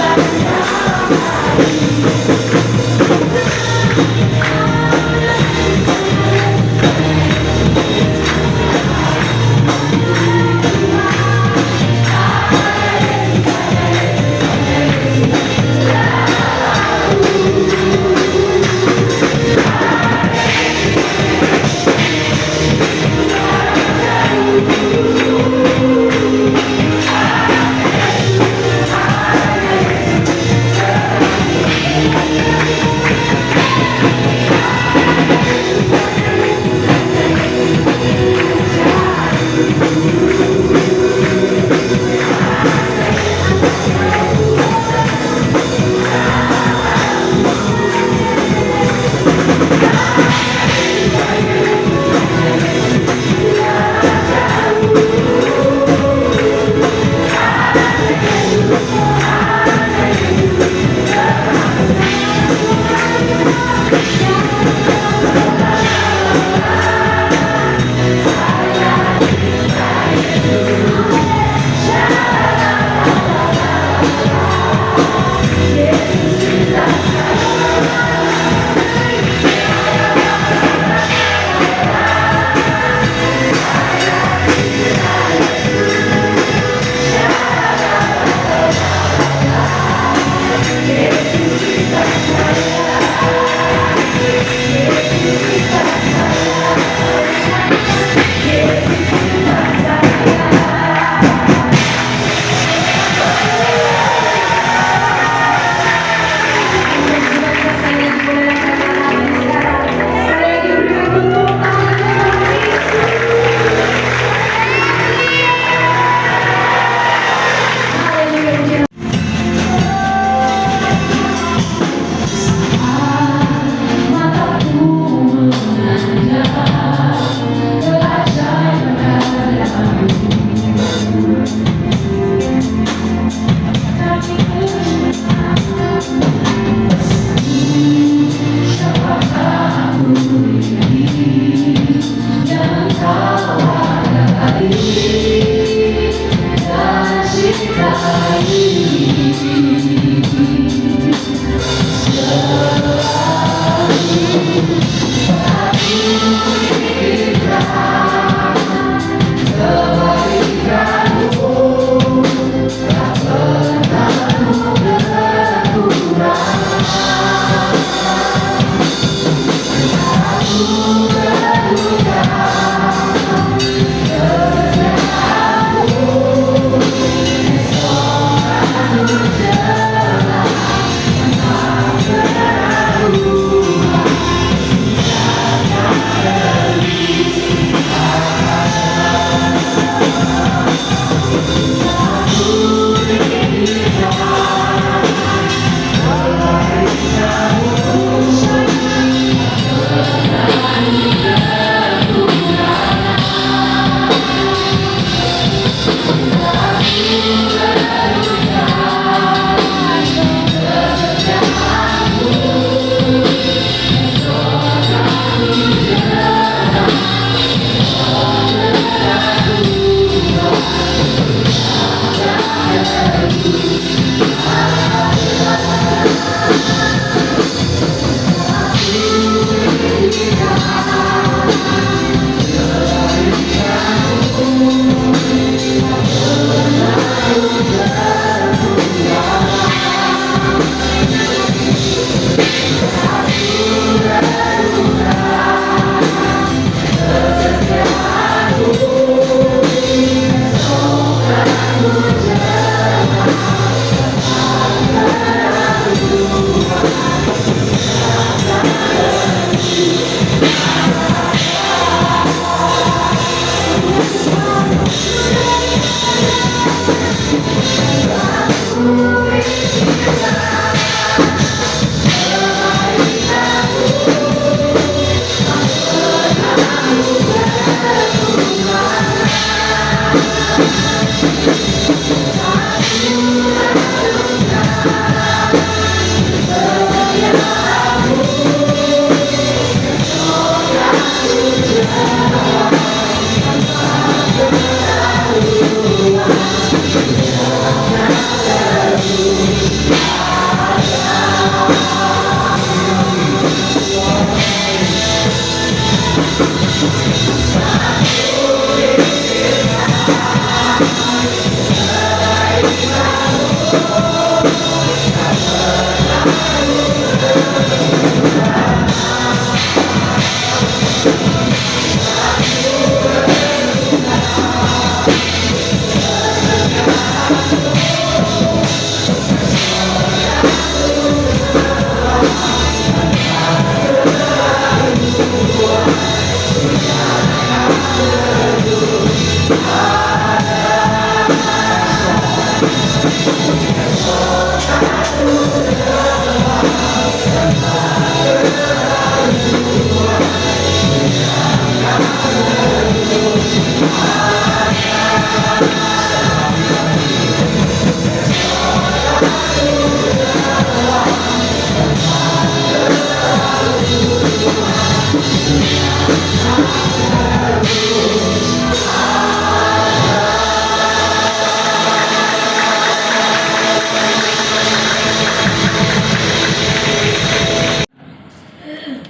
Bye.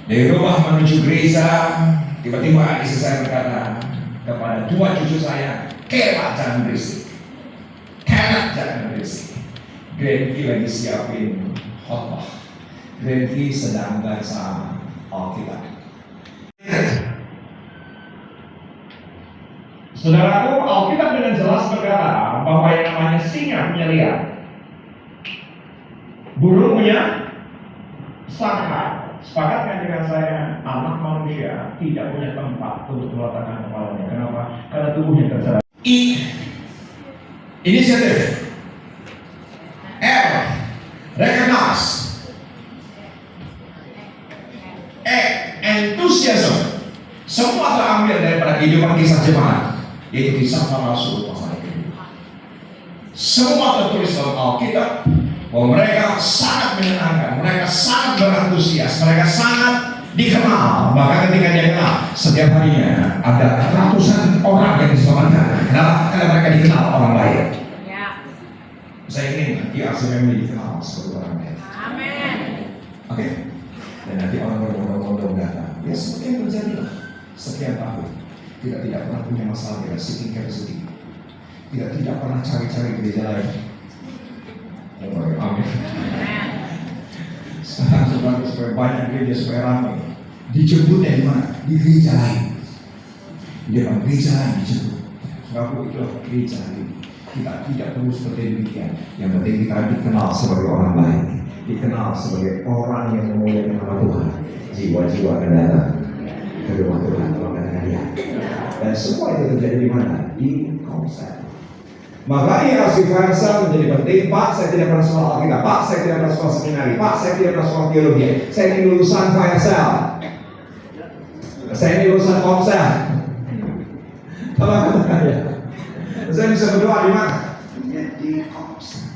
Dari rumah menuju gereja, tiba-tiba istri saya berkata kepada dua cucu saya, "Kelak jangan berisik, kelak jangan berisik." Grandki lagi siapin khotbah, Grandki sedang baca Alkitab. Saudaraku, Alkitab dengan jelas berkata bahwa yang namanya singa punya liang, burung punya sangkar. Sepakatkan dengan saya, anak manusia tidak punya tempat untuk meletakkan kepalanya. Kenapa? Karena tubuhnya terserah. Inisiatif. R, recognize. E, enthusiasm. Semua terambil daripada kehidupan kisah jemaat, yaitu kisah para rasul pasal kedua. Semua tertulis dalam Alkitab bahwa mereka sangat menyenangkan, mereka sangat berantusias, mereka sangat dikenal. Bahkan ketika dia kenal, setiap harinya ada ratusan orang yang diselamatkan. Kenapa? Karena mereka dikenal orang lain. Ya. Saya ingin nanti ACMM dikenal sebagai orang lain. Amin. Oke. Dan nanti orang berbondong-bondong datang. Ya seperti yang terjadi lah sekian tahun. Kita tidak pernah punya masalah dengan seeking capacity. Kita tidak pernah cari-cari gereja lain. Amin. Sekarang supaya banyak gereja, supaya ramai, dijemputnya di mana? Di gereja lain. Di depan gereja lain dijemput. Sebab itu gereja ini. Kita tidak perlu seperti demikian. Yang penting kita dikenal sebagai orang lain, dikenal sebagai orang yang memuliakan nama Tuhan. Jiwa-jiwa akan datang ke rumah Tuhan kalau katakan ya. Dan semua itu terjadi di mana? Di konsep. Makanya harus diferensial menjadi penting. Pak, saya tidak pernah sekolah Alkitab. Pak, saya tidak pernah sekolah seminari. Pak, saya tidak pernah sekolah teologi. Saya ini lulusan financial. Saya ini lulusan komsel. Tolong katakan ya. Saya bisa berdoa di mana? Ya di komsel.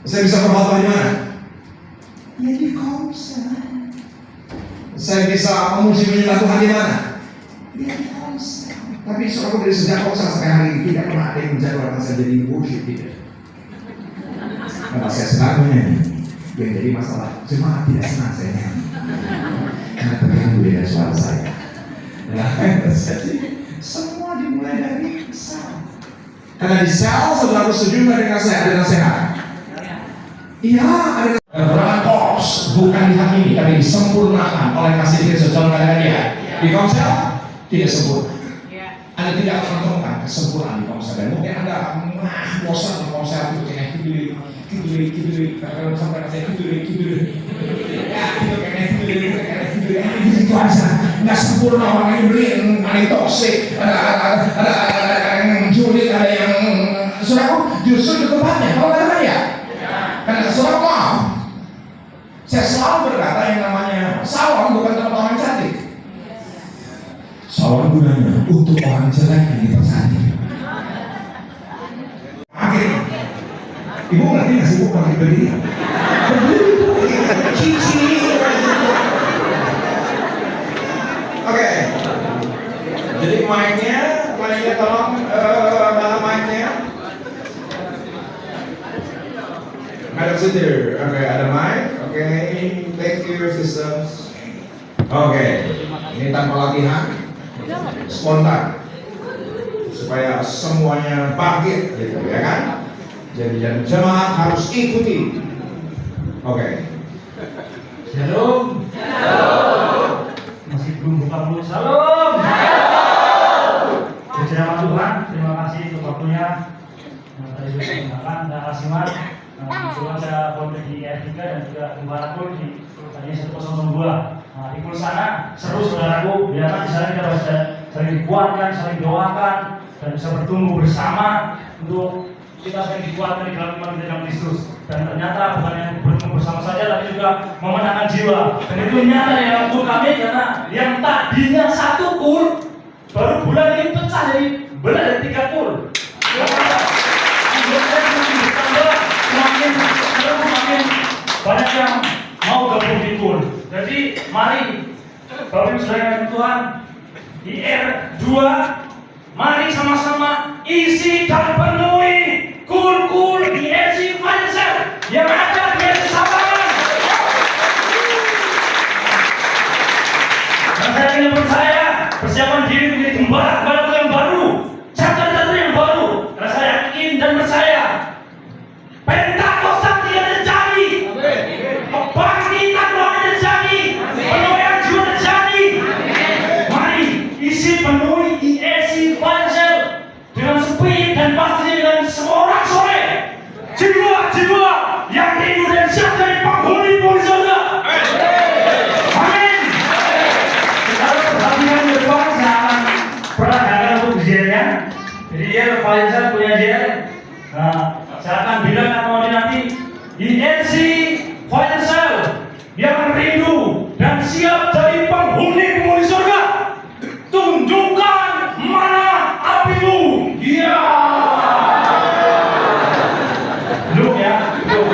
Saya bisa berkhotbah di mana? Ya di komsel. Saya bisa memuji menyembah Tuhan di mana? Ya di komsel. Tapi seorang dari sejak komsel sampai hari ini tidak pernah ada yang menjadwalkan saya jadi worship tidak. Karena saya senang menyanyi. Yang jadi masalah jemaat tidak senang saya nyanyi. Karena terganggu dengan suara saya. Nah, jadi semua dimulai dari sel. Karena di sel saudara setuju dengan saya ada nasihat. Iya, ada perangan korps bukan dihakimi tapi disempurnakan oleh kasih Kristus. Contoh katakan dia di komsel tidak sempurna. Anda tidak akan menemukan kesempurnaan di komsel. Dan mungkin Anda bosan di komsel itu kayak kiduli, kalau sampai saya kiduli, ya itu kayak kiduli, gitu aja, nggak sempurna. Orang yang beli, ada yang toksik, ada yang julid, ada yang saudara. Justru itu tempatnya, kalau kata saya, karena saudara maaf, saya selalu berkata yang namanya salon bukan tempat orang cantik. Salon gunanya untuk orang jelek yang dipersani. Akhirnya, ibu ngerti nggak sih bu kalau berdiri? Cici. Oke. Jadi mic-nya tolong dalam mic-nya. Madam Sister, oke ada mic, oke, thank you sisters. Oke, ini tanpa latihan. Spontan supaya semuanya bangkit gitu ya kan. Jadi dan jemaat harus ikuti. Oke. Shalom. Masih belum buka mulut. Shalom. Puji nama Tuhan. Terima kasih untuk waktunya. Tadi sudah mengatakan dan Asimat. Kebetulan saya volunteer di R3 dan juga di Barakul di tadinya 102. Nah, di sana seru saudaraku, biarkan di sana kita bisa saling dikuatkan, saling doakan, dan bisa bertumbuh bersama untuk kita saling dikuatkan di dalam iman kita dalam Kristus. Dan ternyata bukan yang bertumbuh bersama saja, tapi juga memenangkan jiwa. Dan itu nyata di dalam tubuh kami, karena yang tadinya 1 kul baru bulan ini pecah jadi benar dari 3 kul. Semakin banyak yang mau gabung di kul. Jadi mari Bapak Ibu Saudara Tuhan di R2, mari sama-sama isi dan penuhi kul-kul di RC Financial yang ada di RC Sabangan. persiapan diri menjadi gembala yang baru, satu-satu yang baru. Karena saya yakin dan percaya Pentakosta tidak terjadi, kebangkitan Tuhan terjadi, penuaian jiwa terjadi. Mari isi penuhi IEC Fire Sale dengan spirit dan pastinya dengan seorang sore jiwa-jiwa yang rindu dan siap dari penghuni surga. Amin. Kita harus perhatikan ke depan, jangan pernah gagal untuk ujiannya. Jadi dia Fire Sale punya ujian. Nah, saya akan bilang nanti IEC Fire Sale yang rindu dan siap jadi penghuni surga. Tunjukkan mana apimu. Iya. Belum ya? Belum.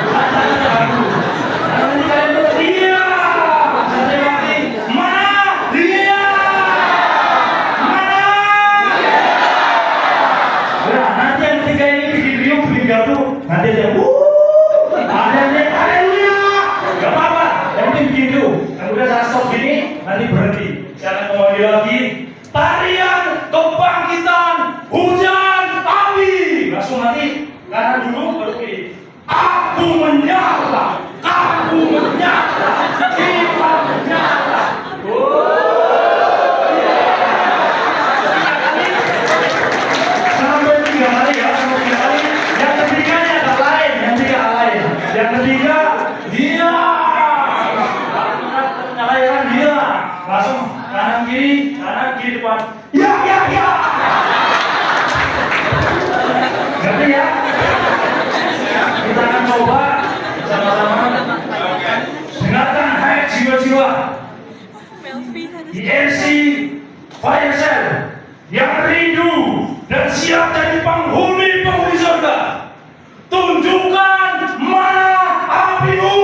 Nanti kalian bilang, iya. Saya lagi, mana? Iya. Mana? Nah, nanti yang ketiga ini bikin gaduh. Nanti dia, ada yang haleluya. Gak apa-apa, yang penting begitu. Kalau udah saya stop gini, nanti berhenti. Saya akan kembali lagi. Tarian kebangkitan hujan api. Langsung nanti kanan dulu baru kiri. Aku menyala, kamu menyala, kita menyala. Sampai 3 kali ya, sampai 3 kali. Yang ketiganya agak lain, yang ketiga lain. Yang ketiga dia. Nyalain dia. Langsung kanan kiri depan. Ya. Ngerti ya? Kita akan coba sama-sama. Dengarkan hai jiwa-jiwa. IEC Fire Sale yang rindu dan siap jadi penghuni surga. Tunjukkan mana apimu.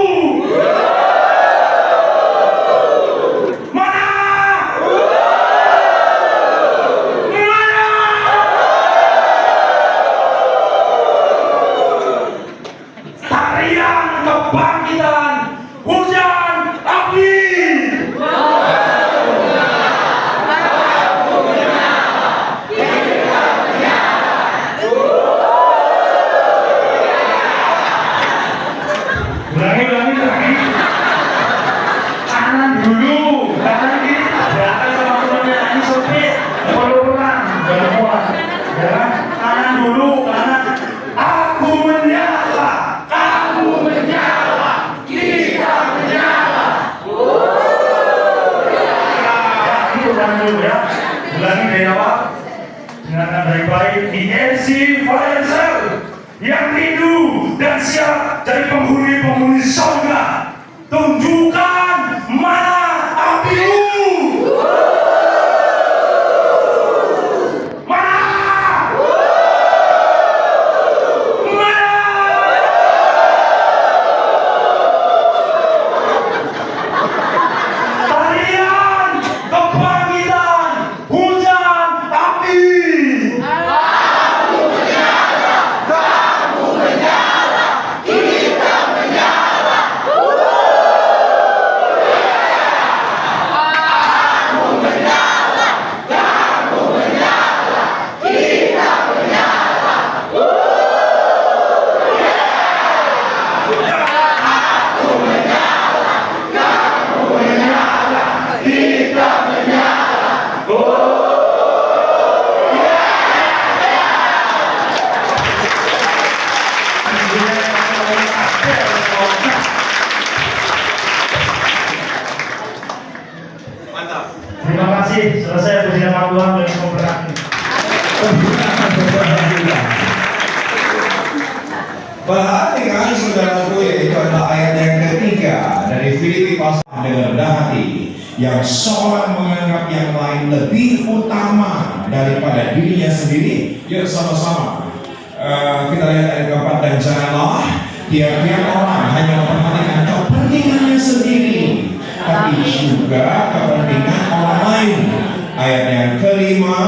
Kebangkitan hujan api. Ulangi. Kanan dulu, kanan kiri. Belakang sama temannya ini sopir. Pelan, ya. Kanan dulu, kanan. Aku menyala. Ulangi dari awal. Dengarkan baik-baik. IEC Fire Sale yang rindu dan siap jadi penghuni surga. Tunjukkan mana apimu. Terima kasih, selesai puji nama Tuhan dan memberkati. Perhatikan saudaraku, yaitu adalah ayat yang ketiga dari Filipi pasal dengan rendah hati, yang seorang menganggap yang lain lebih utama daripada dirinya sendiri. Yuk sama-sama kita lihat ayat keempat, dan janganlah tiap-tiap orang hanya memperhatikan kepentingannya sendiri, tapi juga kepentingan orang lain. Ayat yang kelima,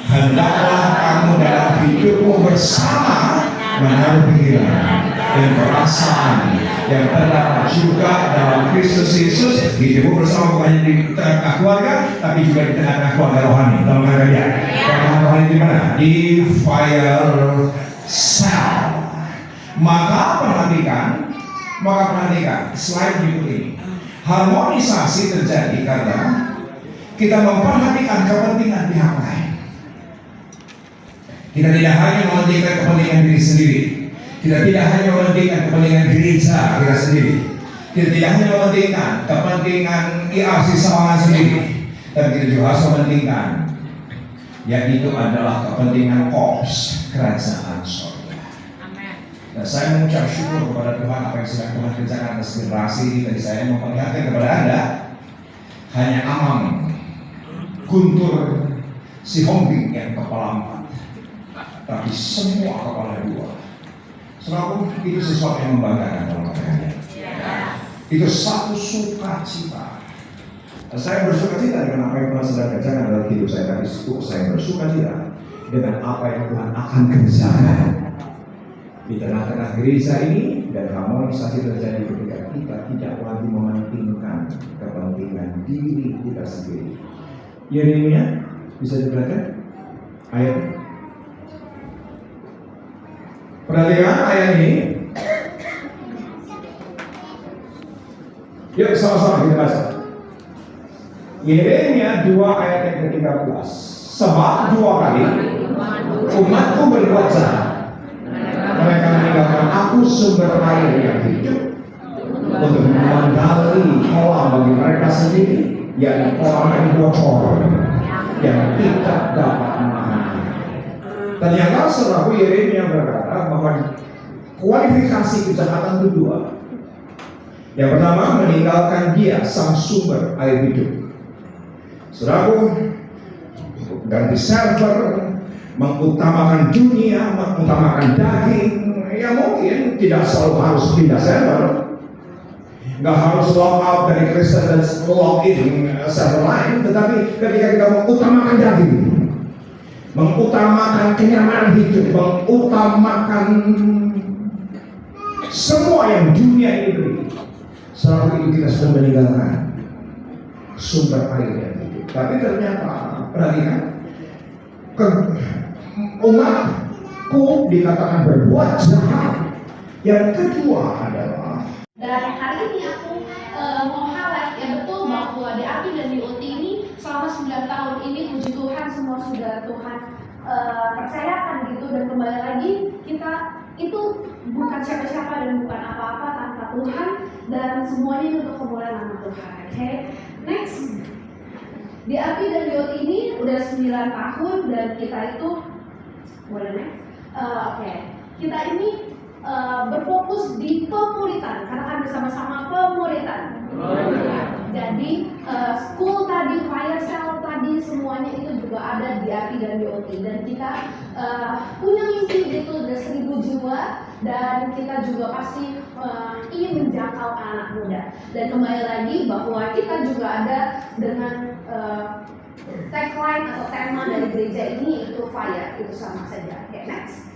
hendaklah kamu dalam hidupmu bersama menaruh pikiran dan perasaan yang terdapat juga dalam Kristus Yesus, dijemput bersama bukan hanya di tengah keluarga, tapi juga di tengah keluarga rohani. Tahu nggak dia? Keluarga rohani di mana? Di fire cell. Maka perhatikan slide berikut ini. Harmonisasi terjadi karena kita memperhatikan kepentingan pihak lain. Kita tidak hanya mementingkan kepentingan diri sendiri. Kita tidak hanya mementingkan kepentingan gereja kita sendiri. Kita tidak hanya mementingkan kepentingan IRC Sawangan sendiri, tapi kita juga harus mementingkan, yaitu adalah kepentingan korps kerajaan sorga. Dan saya mengucap syukur kepada Tuhan apa yang sedang Tuhan kerjakan atas generasi ini. Tadi saya memperlihatkan kepada Anda hanya Amang, Guntur, si Hombing yang kepala 4, tapi semua kepala 2. Selalu itu sesuatu yang membanggakan dalam hati Anda. Itu satu sukacita. Saya bersuka cita dengan apa yang Tuhan sedang kerjakan dalam hidup saya. Tapi saya bersuka cita dengan apa yang Tuhan akan kerjakan di tengah-tengah gereja ini, dan harmonisasi terjadi ketika kita tidak lagi mementingkan kepentingan diri kita sendiri. Yeremia bisa diperhatikan ayat. Perhatikan ayat ini. Yuk sama-sama kita baca. Yeremia 2 ayat yang ke-13. Sebab 2 kali umatku berbuat jahat. Mereka meninggalkan aku sumber air yang hidup untuk menggali kolam bagi mereka sendiri, yakni kolam yang bocor yang tidak dapat menahan. Ternyata saudaraku Yeremia berkata bahwa kualifikasi kejahatan itu 2. Yang pertama, meninggalkan dia sang sumber air hidup. Saudaraku, ganti server, mengutamakan dunia, mengutamakan daging, ya mungkin tidak selalu harus pindah server, nggak harus log out dari Kristen dan log in server lain, tetapi ketika kita mengutamakan daging, mengutamakan kenyamanan hidup, mengutamakan semua yang dunia ini beri, selalu itu kita sudah meninggalkan sumber air yang hidup. Tapi ternyata, perhatikan, umatku dikatakan berbuat jahat. Yang kedua adalah, dan hari ini aku mau highlight ya betul bahwa di API dan di OT ini selama 9 tahun ini, puji Tuhan, semua sudah Tuhan percayakan gitu. Dan kembali lagi, kita itu bukan siapa-siapa dan bukan apa-apa tanpa Tuhan, dan semuanya untuk kemuliaan nama Tuhan. Oke, next. Di API dan di OT ini udah 9 tahun, dan kita itu boleh next? Oke. Kita ini berfokus di pemuritan, karena kan bersama-sama pemuritan. Jadi school tadi, fire cell tadi, semuanya itu juga ada di API dan di OT. Dan kita punya mimpi gitu, ada 1000 jiwa, dan kita juga pasti ingin menjangkau anak muda. Dan kembali lagi bahwa kita juga ada dengan tagline atau tema dari gereja ini, itu fire, itu sama saja. Oke, next.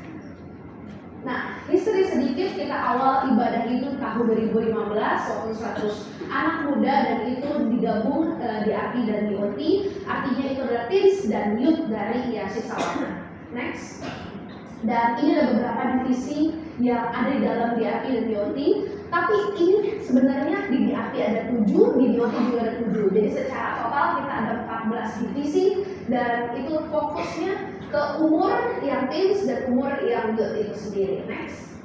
Nah, history sedikit, kita awal ibadah itu tahun 2015 waktu 100 anak muda, dan itu digabung di API dan di OT. Artinya itu adalah teens dan youth dari IASI Sawangan. Next. Dan ini ada beberapa divisi yang ada di dalam di API dan di OT. Tapi ini sebenarnya di API ada 7, di OT juga ada 7. Jadi secara total kita ada 14 divisi, dan itu fokusnya ke umur yang teens dan umur yang youth itu sendiri. Next.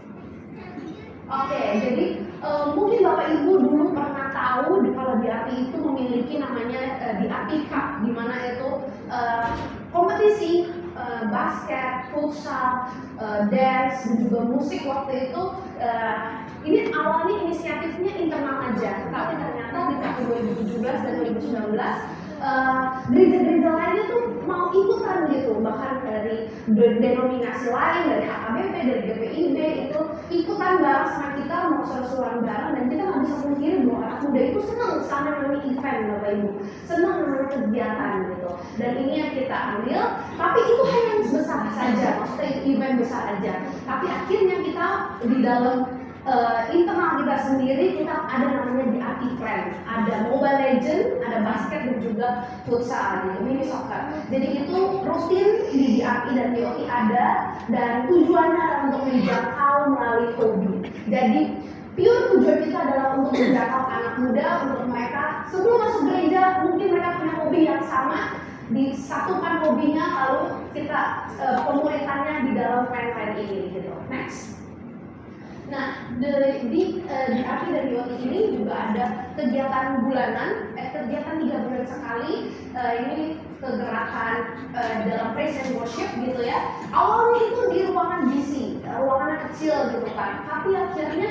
Oke, jadi mungkin Bapak Ibu dulu pernah tahu kalau di API itu memiliki namanya di API Cup, di mana itu kompetisi basket, futsal, dance, dan juga musik waktu itu. Ini awalnya inisiatifnya internal aja, tapi ternyata di tahun 2017 dan 2019 gereja-gereja lainnya tuh mau ikutan gitu, bahkan dari denominasi lain, dari HKBP, dari GPIB itu ikutan bareng sama kita, mau seru-seruan bareng. Dan kita nggak bisa pungkiri bahwa anak muda itu senang sama namanya event, Bapak Ibu, senang namanya kegiatan gitu. Dan ini yang kita ambil, tapi itu hanya besar saja, maksudnya itu event besar aja. Tapi akhirnya kita di dalam internal kita sendiri kita ada namanya di DAP Plan, ada Mobile Legend, ada basket dan juga futsal, gitu, mini soccer. Jadi itu rutin di DAP dan DOT ada, dan tujuannya adalah untuk menjangkau melalui hobi. Jadi pure tujuan kita adalah untuk menjangkau anak muda, untuk mereka sebelum masuk gereja mungkin mereka punya hobi yang sama, disatukan hobinya lalu kita pemuritannya di dalam plan-plan ini gitu. Next. Nah, di API dan di OT ini juga ada kegiatan bulanan, kegiatan 3 bulan sekali. Ini kegerakan dalam praise and worship gitu ya. Awalnya itu di ruangan GC, ruangannya kecil gitu kan. Tapi akhirnya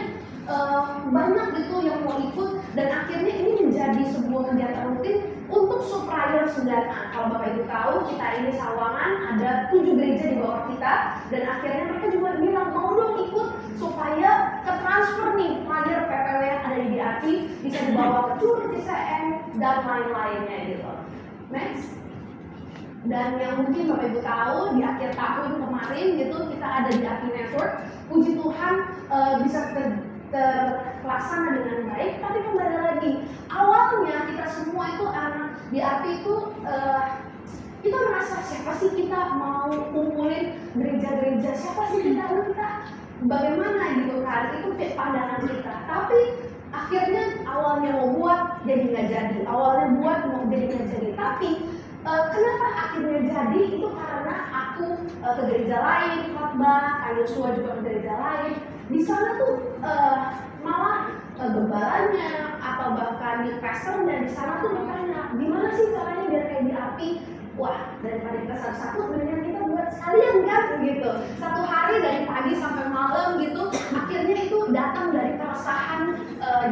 banyak gitu yang mau ikut, dan akhirnya ini menjadi sebuah kegiatan rutin untuk supplier 9A. Kalau Bapak Ibu tahu, kita ini Sawangan ada 7 gereja di bawah kita, dan akhirnya mereka juga bilang mau dong ikut supaya ke transfer nih flyer PPW yang ada di DAP bisa dibawa ke Curug CCN dan lain-lainnya gitu. Next. Dan yang mungkin Bapak Ibu tahu di akhir tahun kemarin gitu kita ada di DAP Network, puji Tuhan bisa terlaksana dengan baik. Tapi kembali lagi, awalnya kita semua itu anak di API itu kita merasa siapa sih kita mau kumpulin gereja-gereja, siapa sih kita bagaimana gitu kan, itu pandangan kita. Tapi akhirnya awalnya mau buat jadi nggak jadi, awalnya buat mau jadi nggak jadi. Tapi kenapa akhirnya jadi itu karena aku ke gereja lain khotbah, Yosua juga ke gereja lain. Di sana tuh malah gembalanya atau bahkan di pastornya di sana tuh bertanya, gimana sih caranya biar kayak di API? Wah, daripada kita satu-satu, mendingan kita buat sekalian kan gitu. Satu hari dari pagi sampai malam gitu. Akhirnya itu datang dari keresahan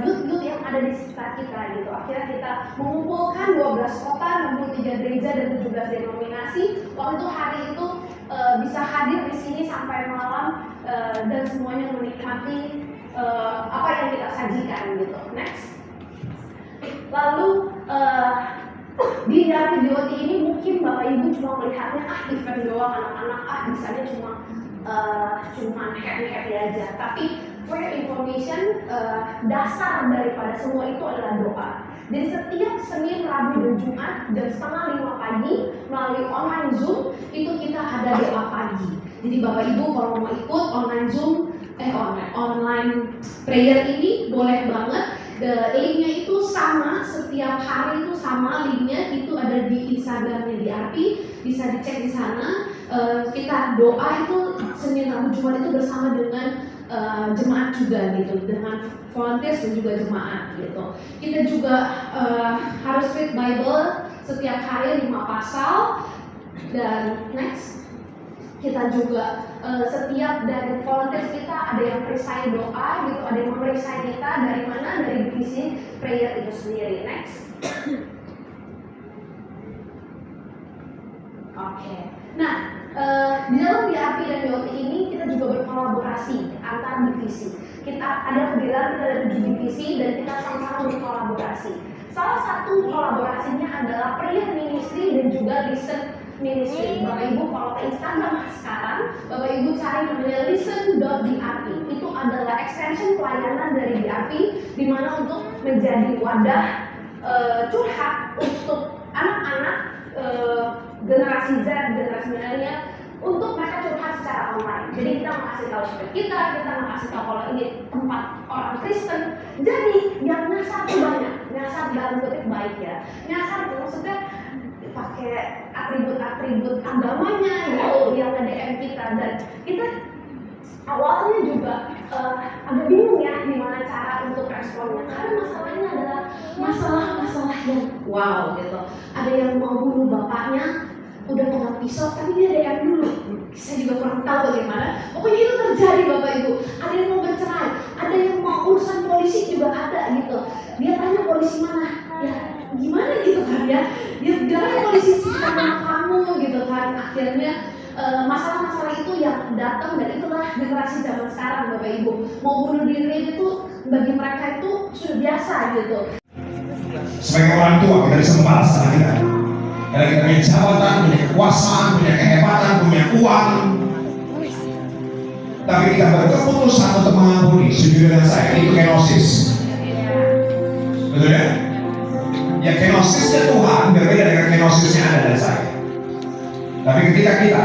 youth yang ada di sekitar kita gitu. Akhirnya kita mengumpulkan 12 kota, 63 gereja dan 17 denominasi. Waktu itu hari itu bisa hadir di sini sampai malam dan semuanya menikmati apa yang kita sajikan gitu. Next. Lalu di dalam DOT ini mungkin Bapak Ibu cuma melihatnya event doang, anak-anak misalnya cuma happy aja. Tapi for your information, dasar daripada semua itu adalah doa. Jadi setiap Senin, Rabu, dan Jumat jam 4:30 pagi melalui online Zoom itu kita ada doa pagi. Jadi Bapak Ibu kalau mau ikut online Zoom, online prayer ini boleh banget. Linknya itu sama, setiap hari itu sama linknya, itu ada di Instagramnya di API, bisa dicek di sana. Kita doa itu Senin, Rabu, Jumat itu bersama dengan jemaat juga gitu, dengan volunteers dan juga jemaat gitu. Kita juga harus read Bible setiap hari 5 pasal. Dan next, kita juga setiap dari volunteers kita ada yang perisai doa gitu, ada yang merisai kita dari mana, dari divisi prayer itu sendiri. Next. Oke. Nah, di dalam DAP dan DOT ini kita juga berkolaborasi antar divisi. Kita ada kebilang kita ada 7 divisi dan kita sama-sama berkolaborasi. Salah satu kolaborasinya adalah prayer ministry dan juga listen ministry. Bapak Ibu kalau ke Instagram sekarang, Bapak Ibu cari namanya listen.DAP. Itu adalah extension pelayanan dari DAP, di mana untuk menjadi wadah curhat untuk anak-anak generasi Z, generasi milenial, untuk mereka curhat secara online. Jadi kita mau kasih tahu cerita kita mau kasih tahu kalau ini tempat orang Kristen. Jadi yang nyasar itu banyak, nyasar dalam kutip baik ya. Nyasar itu maksudnya pakai atribut-atribut agamanya gitu yang nge-DM kita, dan kita awalnya juga agak bingung ya gimana cara untuk responnya, karena masalahnya adalah masalah yang wow gitu. Ada yang mau bunuh bapaknya udah pegang pisau tapi dia DM dulu. Saya juga kurang tahu bagaimana, pokoknya itu terjadi Bapak Ibu. Ada yang mau bercerai, ada yang mau urusan polisi juga ada gitu. Dia tanya polisi mana, ya gimana gitu kan ya, dia jangan polisi sekitar rumah kamu gitu kan. Akhirnya masalah-masalah itu yang datang, dan itulah generasi zaman sekarang Bapak Ibu. Mau bunuh diri itu bagi mereka itu sudah biasa gitu. Sebagai orang tua kita bisa membalas salah kita. Karena kita punya jabatan, punya kekuasaan, punya kehebatan, punya uang. Tapi kita berkeputusan untuk mengampuni, setuju dengan saya, itu kenosis. Betul ya? Ya kenosisnya Tuhan berbeda dengan kenosisnya Anda dan saya. Tapi ketika kita